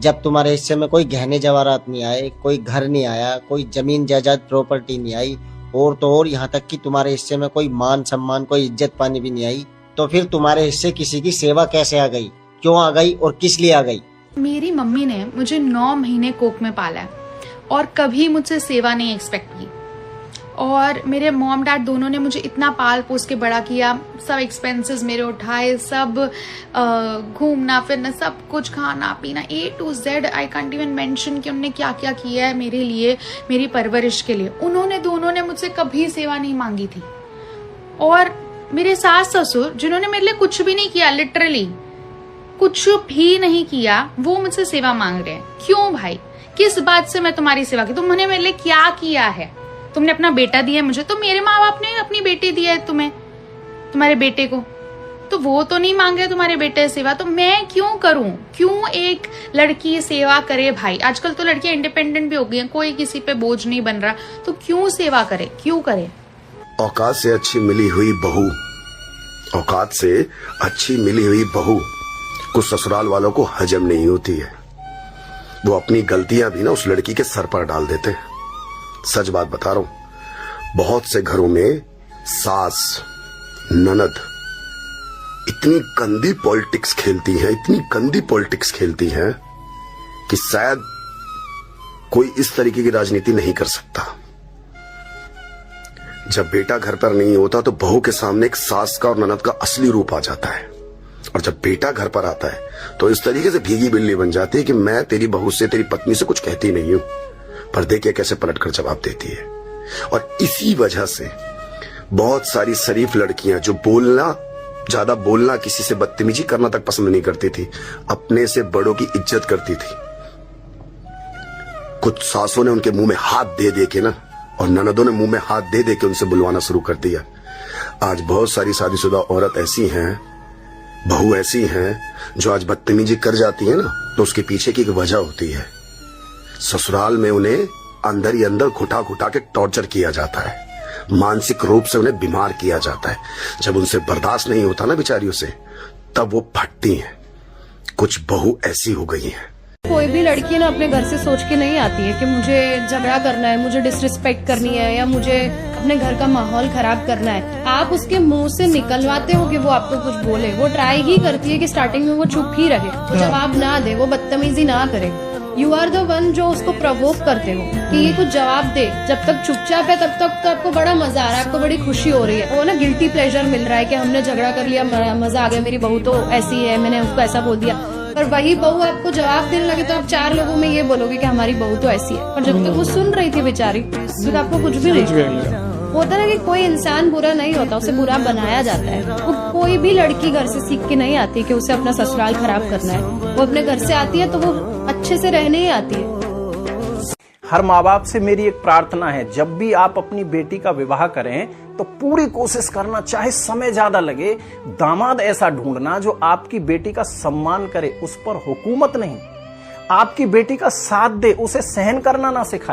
जब तुम्हारे हिस्से में कोई गहने जवाहरात नहीं आए, कोई घर नहीं आया, कोई जमीन जायदाद प्रॉपर्टी नहीं आई, और तो और यहाँ तक कि तुम्हारे हिस्से में कोई मान सम्मान, कोई इज्जत पानी भी नहीं आई, तो फिर तुम्हारे हिस्से किसी की सेवा कैसे आ गई, क्यों आ गई और किस लिए आ गई? मेरी मम्मी ने मुझे 9 महीने कोख में पाला है और कभी मुझसे सेवा नहीं एक्सपेक्ट की। और मेरे मॉम डैड दोनों ने मुझे इतना पाल पोस के बड़ा किया, सब एक्सपेंसेस मेरे उठाए, सब घूमना फिरना, सब कुछ खाना पीना A to Z। I can't even mention कि उन्होंने क्या क्या किया है मेरे लिए, मेरी परवरिश के लिए। उन्होंने दोनों ने मुझसे कभी सेवा नहीं मांगी थी। और मेरे सास ससुर जिन्होंने मेरे लिए कुछ भी नहीं किया, लिटरली कुछ भी नहीं किया, वो मुझसे सेवा मांग रहे हैं। क्यों भाई, किस बात से मैं तुम्हारी सेवा की? तुमने मेरे लिए क्या किया है? तुमने अपना बेटा दिया है मुझे, तो मेरे माँ बाप ने अपनी बेटी दी है तुम्हें, तुम्हारे बेटे को, तो वो तो नहीं मांग रहे तुम्हारे बेटे से सेवा, तो मैं क्यों करूं? क्यों एक लड़की सेवा करे भाई? आजकल तो लड़कियां इंडिपेंडेंट भी हो गई हैं, कोई किसी पे बोझ नहीं बन रहा, तो क्यों सेवा करे, क्यों करे? औकात से अच्छी मिली हुई बहू, औकात से अच्छी मिली हुई बहू कुछ ससुराल वालों को हजम नहीं होती है। वो अपनी गलतियां भी ना उस लड़की के सर पर डाल देते हैं। सच बात बता रहा हूं, बहुत से घरों में सास ननद इतनी गंदी पॉलिटिक्स खेलती हैं, इतनी गंदी पॉलिटिक्स खेलती हैं कि शायद कोई इस तरीके की राजनीति नहीं कर सकता। जब बेटा घर पर नहीं होता तो बहू के सामने एक सास का और ननद का असली रूप आ जाता है, और जब बेटा घर पर आता है तो इस तरीके से भीगी बिल्ली बन जाती है कि मैं तेरी बहू से, तेरी पत्नी से कुछ कहती नहीं हूं, पर देखिए कैसे पलटकर जवाब देती है। और इसी वजह से बहुत सारी शरीफ लड़कियां जो ज्यादा बोलना, किसी से बदतमीजी करना तक पसंद नहीं करती थी, अपने से बड़ों की इज्जत करती थी। कुछ सासों ने उनके मुंह में हाथ दे दे के ना, और ननदों ने मुंह में हाथ दे दे के उनसे बुलवाना शुरू कर दिया। आज बहुत सारी शादीशुदा औरत ऐसी हैं, बहू ऐसी हैं, जो आज बदतमीजी कर जाती है ना, तो उसके पीछे की एक वजह होती है। ससुराल में उन्हें अंदर ही अंदर घुटा घुटा के टॉर्चर किया जाता है, मानसिक रूप से उन्हें बीमार किया जाता है। जब उनसे बर्दाश्त नहीं होता ना बेचारियों से, तब वो फटती हैं। कुछ बहू ऐसी हो गई हैं। कोई भी लड़की ना अपने घर से सोच के नहीं आती है कि मुझे झगड़ा करना है, मुझे डिसरिस्पेक्ट करनी है, या मुझे अपने घर का माहौल खराब करना है। आप उसके मुंह से निकलवाते हो कि वो आपको कुछ बोले, वो ट्राई ही करती है कि स्टार्टिंग में वो चुप ही रहे, वो जवाब ना दे, वो बदतमीजी ना करे। यू आर द वन जो उसको प्रवोक करते हो कि ये कुछ जवाब दे। जब तक चुपचाप है तब तक तो आपको बड़ा मजा आ रहा है, आपको बड़ी खुशी हो रही है, वो ना गिल्टी प्लेजर मिल रहा है कि हमने झगड़ा कर लिया, मजा आ गया, मेरी बहू तो ऐसी है, मैंने उसको ऐसा बोल दिया। पर वही बहू आपको जवाब देने लगे तो आप 4 लोगों में ये बोलोगे कि हमारी बहू तो ऐसी है। पर जब तक वो सुन रही थी बेचारी, तो आपको कुछ भी नहीं होता ना कि कोई इंसान बुरा नहीं होता, उसे बुरा बनाया जाता है। वो कोई भी लड़की घर से सीख के नहीं आती कि उसे अपना ससुराल खराब करना है। वो अपने घर से आती है तो वो अच्छे से रहने ही आती है। हर माँ बाप से मेरी एक प्रार्थना है, जब भी आप अपनी बेटी का विवाह करें तो पूरी कोशिश करना, चाहे समय ज्यादा लगे, दामाद ऐसा ढूंढना जो आपकी बेटी का सम्मान करे, उस पर हुकूमत नहीं, आपकी बेटी का साथ दे, उसे सहन करना ना सिखाए।